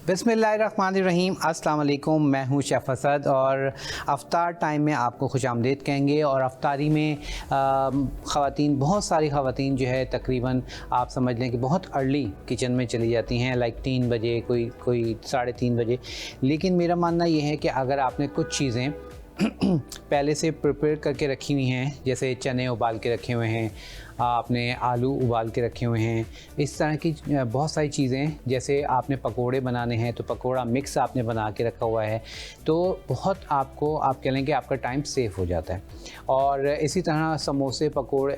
बिस्मिल्लाहिर्रहमानिर्रहीम, अस्सलाम वालेकुम। मैं हूं शेफ़ असद और अफ्तार टाइम में आपको खुशामदीद कहेंगे। और अफ्तारी में ख़वातीन, बहुत सारी ख़वातीन जो है तकरीबन आप समझ लें कि बहुत अर्ली किचन में चली जाती हैं, लाइक 3 बजे, कोई 3:30 बजे। लेकिन मेरा मानना ये है कि अगर आपने कुछ चीज़ें पहले से प्रिपेयर करके रखी हुई हैं, जैसे चने उबाल के रखे हुए हैं, आपने आलू उबाल के रखे हुए हैं, इस तरह की बहुत सारी चीज़ें, जैसे आपने पकोड़े बनाने हैं तो पकोड़ा मिक्स आपने बना के रखा हुआ है, तो बहुत आपको, आप कह लें कि आपका टाइम सेव हो जाता है। और इसी तरह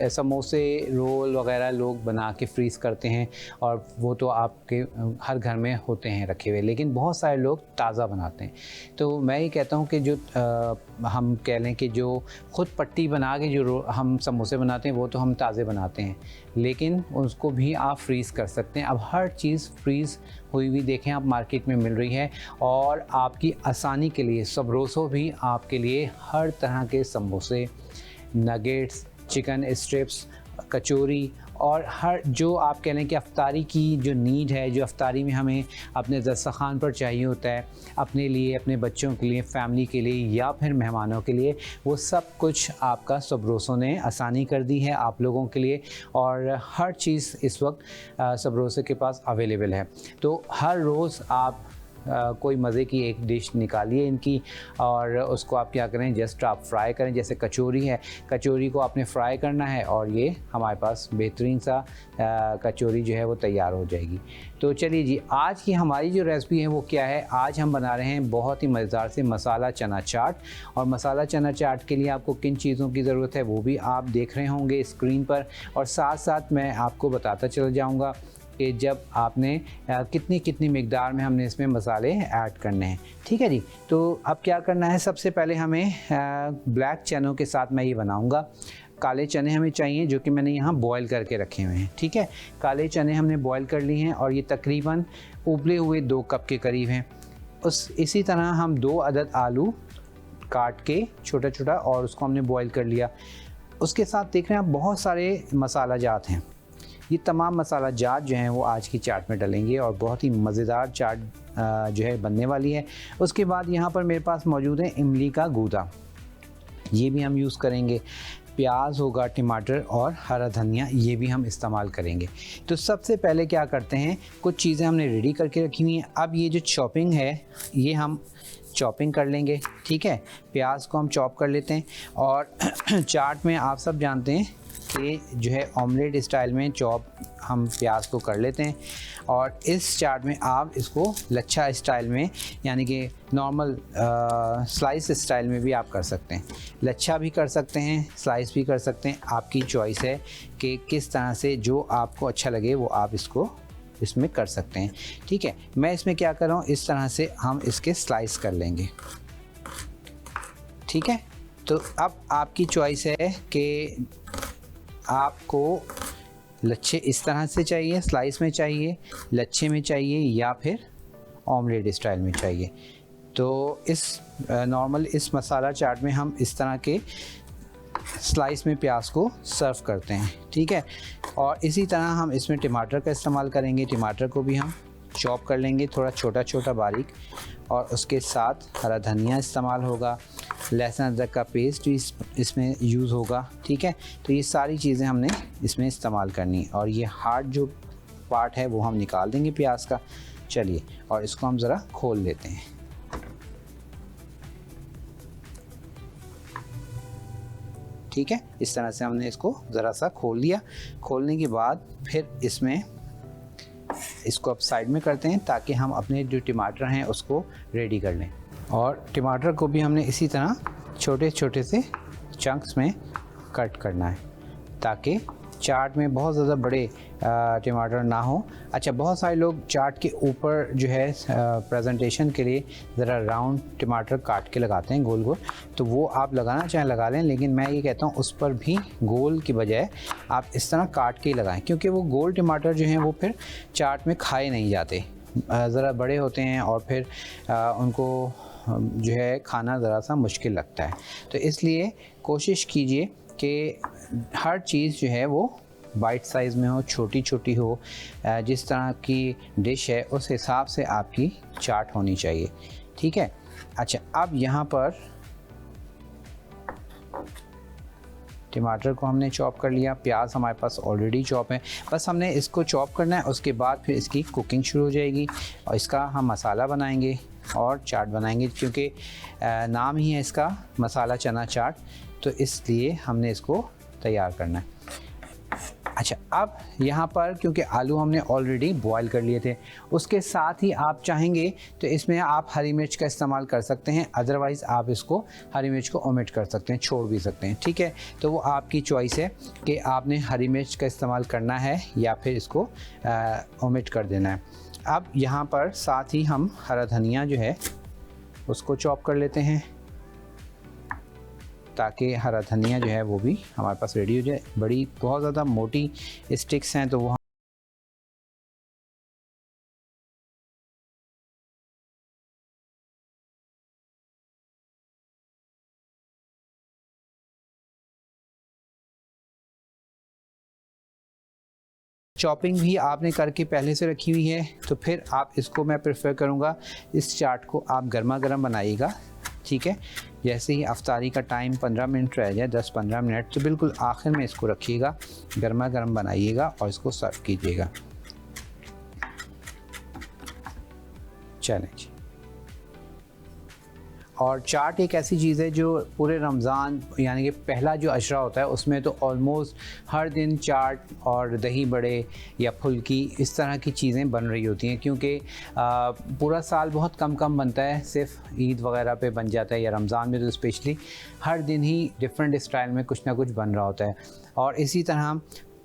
समोसे रोल वगैरह लोग बना के फ्रीज़ करते हैं और वो तो आपके हर घर में होते हैं रखे हुए, लेकिन बहुत सारे लोग ताज़ा बनाते हैं। तो मैं ये कहता हूँ कि जो हम कह लें कि जो ख़ुद पट्टी बना के जो हम समोसे बनाते हैं वो तो हम ताज़े बनाते हैं, लेकिन उसको भी आप फ्रीज़ कर सकते हैं। अब हर चीज़ फ्रीज़ हुई हुई देखें आप मार्केट में मिल रही है, और आपकी आसानी के लिए सबरोसो भी आपके लिए हर तरह के समोसे, नगेट्स, चिकन स्ट्रिप्स, कचौरी और हर जो आप कह लें कि अफ्तारी की जो नीड है, जो अफ्तारी में हमें अपने दस्तरखान पर चाहिए होता है, अपने लिए, अपने बच्चों के लिए, फैमिली के लिए या फिर मेहमानों के लिए, वो सब कुछ आपका सबरोसो ने आसानी कर दी है आप लोगों के लिए। और हर चीज़ इस वक्त सबरोसो के पास अवेलेबल है। तो हर रोज़ आप कोई मज़े की एक डिश निकालिए इनकी, और उसको आप क्या करें, जस्ट आप फ्राई करें। जैसे कचौरी है, कचौरी को आपने फ्राई करना है और ये हमारे पास बेहतरीन सा कचौरी जो है वो तैयार हो जाएगी। तो चलिए जी, आज की हमारी जो रेसिपी है वो क्या है। आज हम बना रहे हैं बहुत ही मज़ेदार से मसाला चना चाट। और मसाला चना चाट के लिए आपको किन चीज़ों की ज़रूरत है वो भी आप देख रहे होंगे स्क्रीन पर, और साथ साथ मैं आपको बताता चल जाऊँगा कि जब आपने कितनी कितनी मिक़दार में हमने इसमें मसाले ऐड करने हैं। ठीक है जी। तो अब क्या करना है, सबसे पहले हमें ब्लैक चनों के साथ मैं ये बनाऊंगा। काले चने हमें चाहिए, जो कि मैंने यहाँ बॉईल करके रखे हुए हैं। ठीक है, काले चने हमने बॉईल कर लिए हैं और ये तकरीबन उबले हुए 2 कप के करीब हैं। इसी तरह हम 2 अदद आलू काट के छोटा छोटा और उसको हमने बॉईल कर लिया। उसके साथ देख रहे हैं आप बहुत सारे मसाला जात हैं। ये तमाम मसाला जात जो हैं वो आज की चाट में डलेंगे और बहुत ही मज़ेदार चाट जो है बनने वाली है। उसके बाद यहाँ पर मेरे पास मौजूद है इमली का गूदा, ये भी हम यूज़ करेंगे। प्याज होगा, टमाटर और हरा धनिया, ये भी हम इस्तेमाल करेंगे। तो सबसे पहले क्या करते हैं, कुछ चीज़ें हमने रेडी करके रखी हुई हैं। अब ये जो चॉपिंग है ये हम चॉपिंग कर लेंगे। ठीक है, प्याज को हम चॉप कर लेते हैं। और चाट में आप सब जानते हैं कि जो है ऑमलेट स्टाइल में चॉप हम प्याज को कर लेते हैं, और इस चाट में आप इसको लच्छा स्टाइल में, यानी कि नॉर्मल स्लाइस स्टाइल में भी आप कर सकते हैं। लच्छा भी कर सकते हैं, स्लाइस भी कर सकते हैं, आपकी चॉइस है कि किस तरह से जो आपको अच्छा लगे वो आप इसको इसमें कर सकते हैं। ठीक है, मैं इसमें क्या कर रहा हूँ, इस तरह से हम इसके स्लाइस कर लेंगे। ठीक है, तो अब आपकी चॉइस है कि आपको लच्छे इस तरह से चाहिए, स्लाइस में चाहिए, लच्छे में चाहिए, या फिर ऑमलेट स्टाइल में चाहिए। तो इस नॉर्मल इस मसाला चाट में हम इस तरह के स्लाइस में प्याज को सर्व करते हैं। ठीक है, और इसी तरह हम इसमें टमाटर का इस्तेमाल करेंगे। टमाटर को भी हम चॉप कर लेंगे थोड़ा छोटा छोटा बारीक, और उसके साथ हरा धनिया इस्तेमाल होगा, लहसुन अदरक का पेस्ट भी इसमें यूज़ होगा। ठीक है, तो ये सारी चीज़ें हमने इसमें इस्तेमाल करनी है, और ये हार्ड जो पार्ट है वो हम निकाल देंगे प्याज का। चलिए, और इसको हम ज़रा खोल लेते हैं। ठीक है, इस तरह से हमने इसको ज़रा सा खोल लिया। खोलने के बाद फिर इसको अब साइड में करते हैं, ताकि हम अपने जो टमाटर हैं उसको रेडी कर लें। और टमाटर को भी हमने इसी तरह छोटे छोटे से चंक्स में कट करना है, ताकि चाट में बहुत ज़्यादा बड़े टमाटर ना हो। अच्छा, बहुत सारे लोग चाट के ऊपर जो है प्रेजेंटेशन के लिए ज़रा राउंड टमाटर काट के लगाते हैं गोल गोल, तो वो आप लगाना चाहें लगा लें, लेकिन मैं ये कहता हूँ उस पर भी गोल की बजाय आप इस तरह काट के ही लगाएं, क्योंकि वो गोल टमाटर जो हैं वो फिर चाट में खाए नहीं जाते, ज़रा बड़े होते हैं और फिर उनको जो है खाना ज़रा सा मुश्किल लगता है। तो इसलिए कोशिश कीजिए कि हर चीज़ जो है वो बाइट साइज़ में हो, छोटी छोटी हो, जिस तरह की डिश है उस हिसाब से आपकी चाट होनी चाहिए, ठीक है। अच्छा, अब यहाँ पर टमाटर को हमने चॉप कर लिया, प्याज हमारे पास ऑलरेडी चॉप है, बस हमने इसको चॉप करना है, उसके बाद फिर इसकी कुकिंग शुरू हो जाएगी और इसका हम मसाला बनाएंगे और चाट बनाएंगे, क्योंकि नाम ही है इसका मसाला चना चाट, तो इसलिए हमने इसको तैयार करना है। अच्छा, अब यहाँ पर क्योंकि आलू हमने ऑलरेडी बॉईल कर लिए थे, उसके साथ ही आप चाहेंगे तो इसमें आप हरी मिर्च का इस्तेमाल कर सकते हैं, अदरवाइज़ आप इसको हरी मिर्च को ओमिट कर सकते हैं, छोड़ भी सकते हैं, ठीक है। तो वो आपकी चॉइस है कि आपने हरी मिर्च का इस्तेमाल करना है या फिर इसको ओमिट कर देना है। अब यहाँ पर साथ ही हम हरा धनिया जो है उसको चॉप कर लेते हैं, ताकि हरा धनिया जो है वो भी हमारे पास रेडी हो जाए। बड़ी बहुत ज़्यादा मोटी स्टिक्स हैं तो वो चॉपिंग भी आपने करके पहले से रखी हुई है, तो फिर आप इसको, मैं प्रेफर करूँगा इस चाट को आप गर्मा गर्म बनाइएगा, ठीक है। जैसे ही अफ्तारी का टाइम 15 मिनट रह जाए, 10-15 मिनट, तो बिल्कुल आखिर में इसको रखिएगा, गर्मा गर्म बनाइएगा और इसको सर्व कीजिएगा। चलें जी। और चाट एक ऐसी चीज़ है जो पूरे रमज़ान यानी कि पहला जो अशरा होता है उसमें तो ऑलमोस्ट हर दिन चाट और दही बड़े या फुल्की इस तरह की चीज़ें बन रही होती हैं, क्योंकि पूरा साल बहुत कम बनता है, सिर्फ ईद वगैरह पे बन जाता है, या रमज़ान में तो स्पेशली हर दिन ही डिफरेंट स्टाइल में कुछ ना कुछ बन रहा होता है। और इसी तरह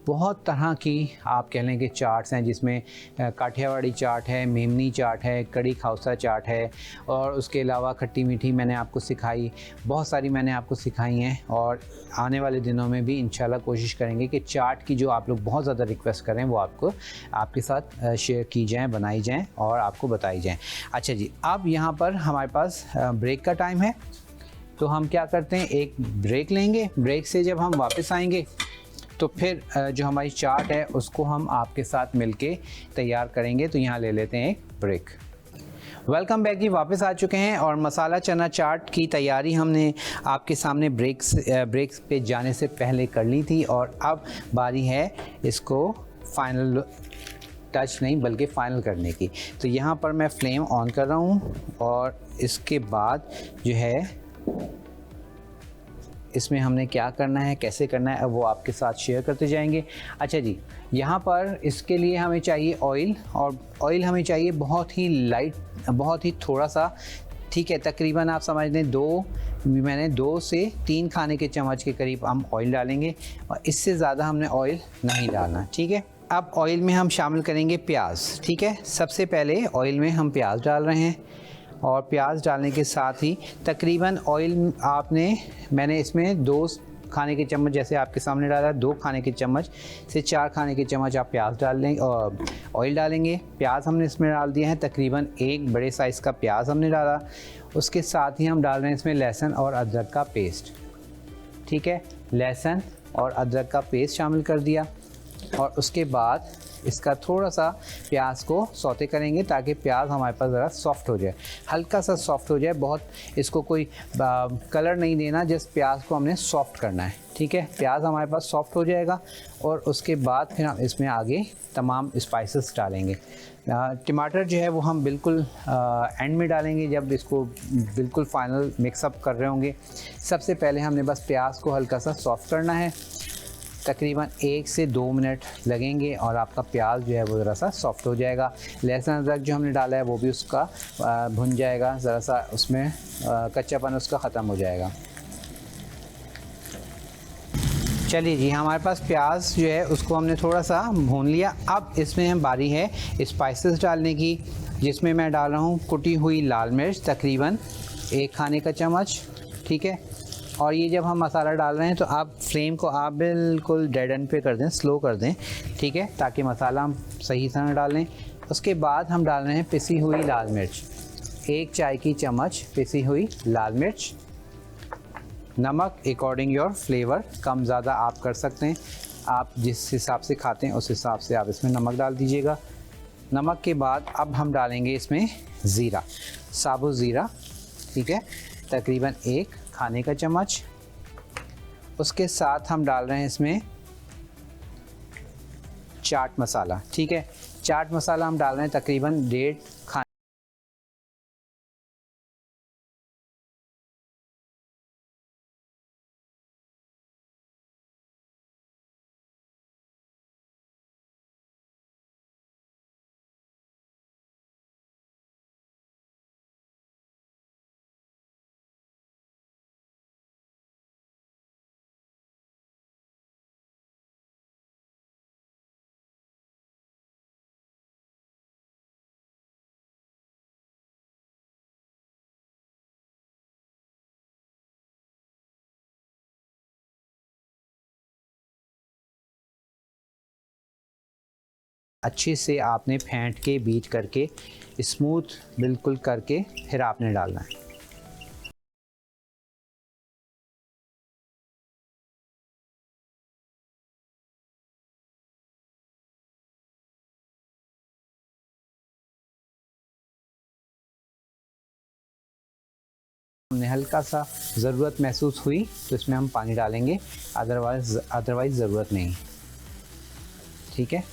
बहुत तरह की आप कह लें कि चाट्स हैं, जिसमें काठियावाड़ी चाट है, मेमनी चाट है, कड़ी खाउसा चाट है, और उसके अलावा खट्टी मीठी मैंने आपको सिखाई, बहुत सारी मैंने आपको सिखाई हैं। और आने वाले दिनों में भी इंशाल्लाह कोशिश करेंगे कि चाट की जो आप लोग बहुत ज़्यादा रिक्वेस्ट करें वो आपको आपके साथ शेयर की जाएँ, बनाई जाएँ और आपको बताई जाएँ। अच्छा जी, अब यहाँ पर हमारे पास ब्रेक का टाइम है, तो हम क्या करते हैं, एक ब्रेक लेंगे। ब्रेक से जब हम वापस आएंगे तो फिर जो हमारी चाट है उसको हम आपके साथ मिलके तैयार करेंगे। तो यहाँ ले लेते हैं एक ब्रेक। वेलकम बैक जी, वापस आ चुके हैं और मसाला चना चाट की तैयारी हमने आपके सामने ब्रेक पे जाने से पहले कर ली थी, और अब बारी है इसको फाइनल टच नहीं बल्कि फ़ाइनल करने की। तो यहाँ पर मैं फ्लेम ऑन कर रहा हूँ और इसके बाद जो है इसमें हमने क्या करना है, कैसे करना है, अब वो आपके साथ शेयर करते जाएंगे। अच्छा जी, यहाँ पर इसके लिए हमें चाहिए ऑयल, और ऑयल हमें चाहिए बहुत ही लाइट, बहुत ही थोड़ा सा, ठीक है। तकरीबन आप समझ लें मैंने 2 से 3 खाने के चम्मच के करीब हम ऑयल डालेंगे, और इससे ज़्यादा हमने ऑयल नहीं डालना, ठीक है। अब ऑयल में हम शामिल करेंगे प्याज, ठीक है। सबसे पहले ऑयल में हम प्याज डाल रहे हैं, और प्याज डालने के साथ ही तकरीबन ऑयल मैंने इसमें 2 खाने के चम्मच, जैसे आपके सामने डाला, 2 खाने के चम्मच से 4 खाने के चम्मच आप प्याज डाल लेंगे और ऑयल डालेंगे। प्याज हमने इसमें डाल दिया है, तकरीबन 1 बड़े साइज़ का प्याज हमने डाला। उसके साथ ही हम डाल रहे हैं इसमें लहसुन और अदरक का पेस्ट, ठीक है। लहसुन और अदरक का पेस्ट शामिल कर दिया, और उसके बाद इसका थोड़ा सा प्याज को सौते करेंगे ताकि प्याज हमारे पास ज़रा सॉफ्ट हो जाए, हल्का सा सॉफ्ट हो जाए, बहुत इसको कोई कलर नहीं देना, जस्ट प्याज को हमने सॉफ्ट करना है, ठीक है। प्याज हमारे पास सॉफ्ट हो जाएगा और उसके बाद फिर हम इसमें आगे तमाम स्पाइसेस डालेंगे। टमाटर जो है वो हम बिल्कुल एंड में डालेंगे, जब इसको बिल्कुल फाइनल मिक्सअप कर रहे होंगे। सबसे पहले हमने बस प्याज को हल्का सा सॉफ्ट करना है, तकरीबन 1 से 2 मिनट लगेंगे और आपका प्याज जो है वो ज़रा सा सॉफ्ट हो जाएगा। लहसुन अदरक जो हमने डाला है वो भी उसका भुन जाएगा, ज़रा सा उसमें कच्चापन उसका ख़त्म हो जाएगा। चलिए जी, हमारे पास प्याज जो है उसको हमने थोड़ा सा भून लिया। अब इसमें हम बारी है स्पाइसेस डालने की, जिसमें मैं डाल रहा हूँ कुटी हुई लाल मिर्च, तकरीबन 1 खाने का चम्मच, ठीक है। और ये जब हम मसाला डाल रहे हैं तो आप फ्लेम को आप बिल्कुल डेड एंड पे कर दें, स्लो कर दें, ठीक है, ताकि मसाला हम सही तरह डालें। उसके बाद हम डाल रहे हैं पिसी हुई लाल मिर्च, 1 चाय की चम्मच पिसी हुई लाल मिर्च। नमक अकॉर्डिंग योर फ्लेवर, कम ज़्यादा आप कर सकते हैं। आप जिस हिसाब से खाते हैं उस हिसाब से आप इसमें नमक डाल दीजिएगा। नमक के बाद अब हम डालेंगे इसमें ज़ीरा, साबुत ज़ीरा, ठीक है, तकरीबन 1 खाने का चम्मच। उसके साथ हम डाल रहे हैं इसमें चाट मसाला, ठीक है, चाट मसाला हम डाल रहे हैं तकरीबन 1.5 खाने। अच्छे से आपने फेंट के बीट करके स्मूथ बिल्कुल करके फिर आपने डालना है। हमने हल्का सा ज़रूरत महसूस हुई तो इसमें हम पानी डालेंगे, अदरवाइज़ ज़रूरत नहीं, ठीक है।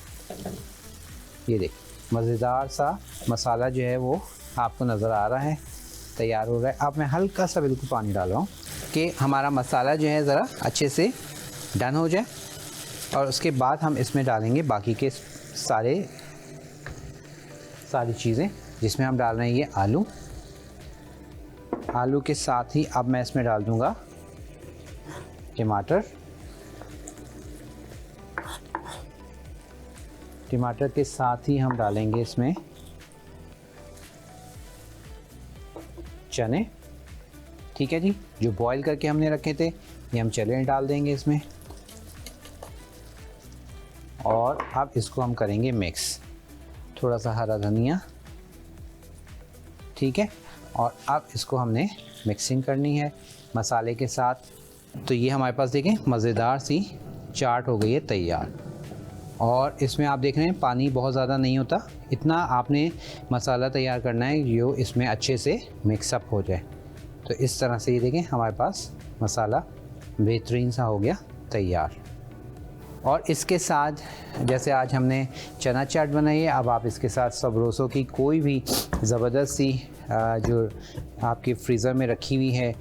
ये देख मज़ेदार सा मसाला जो है वो आपको नज़र आ रहा है, तैयार हो रहा है। अब मैं हल्का सा बिल्कुल पानी डाल रहा हूँ कि हमारा मसाला जो है ज़रा अच्छे से डन हो जाए। और उसके बाद हम इसमें डालेंगे बाकी के सारी चीज़ें, जिसमें हम डाल रहे हैं ये आलू के साथ ही अब मैं इसमें डाल दूँगा टमाटर के साथ ही हम डालेंगे इसमें चने, ठीक है जी, जो बॉईल करके हमने रखे थे, ये हम चने डाल देंगे इसमें। और अब इसको हम करेंगे मिक्स, थोड़ा सा हरा धनिया, ठीक है। और अब इसको हमने मिक्सिंग करनी है मसाले के साथ। तो ये हमारे पास देखें मज़ेदार सी चाट हो गई है तैयार। और इसमें आप देख रहे हैं पानी बहुत ज़्यादा नहीं होता, इतना आपने मसाला तैयार करना है जो इसमें अच्छे से मिक्सअप हो जाए। तो इस तरह से ये देखें हमारे पास मसाला बेहतरीन सा हो गया तैयार। और इसके साथ जैसे आज हमने चना चाट बनाई है, अब आप इसके साथ सबरोसों की कोई भी ज़बरदस्त सी जो आपकी फ्रीज़र में रखी हुई है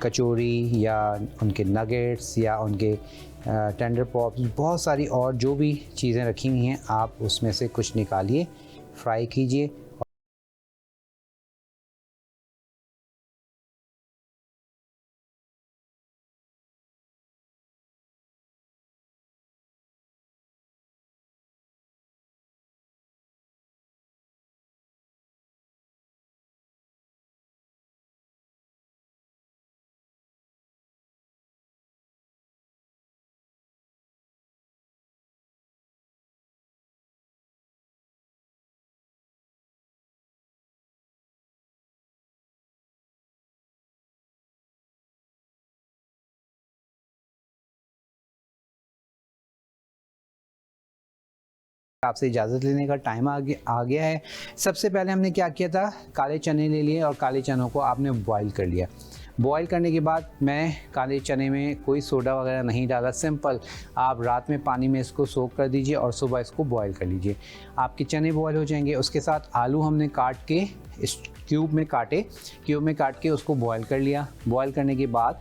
कचौरी या उनके नगेट्स या उनके टेंडर पॉप्स, बहुत सारी और जो भी चीज़ें रखी हुई हैं, आप उसमें से कुछ निकालिए, फ्राई कीजिए। आपसे इजाज़त लेने का टाइम आ गया है। सबसे पहले हमने क्या किया था, काले चने ले लिए और काले चनों को आपने बॉईल कर लिया। बॉईल करने के बाद मैं काले चने में कोई सोडा वगैरह नहीं डाला, सिंपल आप रात में पानी में इसको सोक कर दीजिए और सुबह इसको बॉईल कर लीजिए, आपके चने बॉईल हो जाएंगे। उसके साथ आलू हमने काट के इस क्यूब में काट के उसको बॉईल कर लिया। बॉईल करने के बाद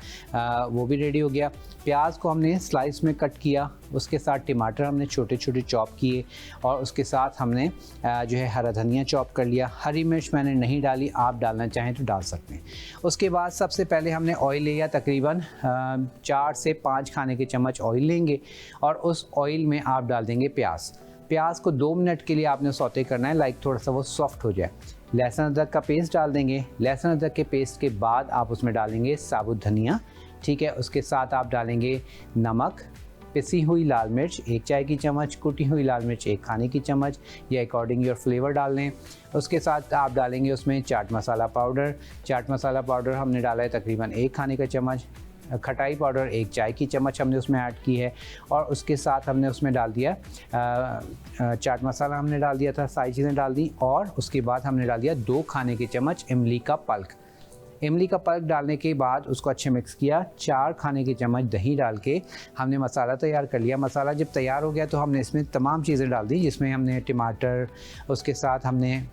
वो भी रेडी हो गया। प्याज को हमने स्लाइस में कट किया, उसके साथ टमाटर हमने छोटे छोटे चॉप किए और उसके साथ हमने जो है हरा धनिया चॉप कर लिया। हरी मिर्च मैंने नहीं डाली, आप डालना चाहें तो डाल सकते हैं। उसके बाद सबसे पहले हमने ऑयल लिया, तकरीबन 4 से 5 खाने के चम्मच ऑयल लेंगे और उस ऑयल में आप डाल देंगे प्याज को 2 मिनट के लिए आपने सौते करना है, लाइक थोड़ा सा वो सॉफ्ट हो जाए। लहसुन अदरक का पेस्ट डाल देंगे। लहसुन अदरक के पेस्ट के बाद आप उसमें डालेंगे साबुत धनिया, ठीक है। उसके साथ आप डालेंगे नमक, पिसी हुई लाल मिर्च 1 चाय की चम्मच, कुटी हुई लाल मिर्च 1 खाने की चम्मच, या अकॉर्डिंग योर फ्लेवर डाल लें। उसके साथ आप डालेंगे उसमें चाट मसाला पाउडर हमने डाला है तकरीबन 1 खाने का चम्मच। खटाई पाउडर 1 चाय की चम्मच हमने उसमें ऐड की है, और उसके साथ हमने उसमें डाल दिया चाट मसाला हमने डाल दिया था, सारी चीज़ें डाल दी, और उसके बाद हमने डाल दिया 2 खाने के चम्मच इमली का पल्प। इमली का पल्प डालने के बाद उसको अच्छे मिक्स किया। 4 खाने के चम्मच दही डाल के हमने मसाला तैयार कर लिया। मसाला जब तैयार हो गया तो हमने इसमें तमाम चीज़ें डाल दी, जिसमें हमने टमाटर, उसके साथ हमने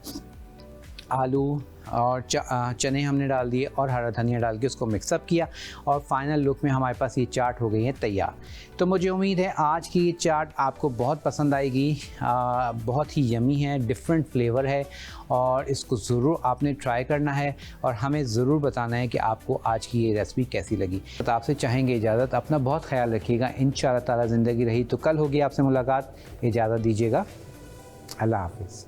आलू और चने हमने डाल दिए और हरा धनिया डाल के उसको मिक्सअप किया, और फाइनल लुक में हमारे पास ये चाट हो गई है तैयार। तो मुझे उम्मीद है आज की ये चाट आपको बहुत पसंद आएगी। बहुत ही यमी है, डिफरेंट फ्लेवर है, और इसको ज़रूर आपने ट्राई करना है और हमें ज़रूर बताना है कि आपको आज की ये रेसिपी कैसी लगी। तो आपसे चाहेंगे इजाज़त, अपना बहुत ख्याल रखिएगा। इंशाअल्लाह ताला ज़िंदगी रही तो कल होगी आपसे मुलाकात। इजाज़त दीजिएगा, अल्लाह हाफ़िज़।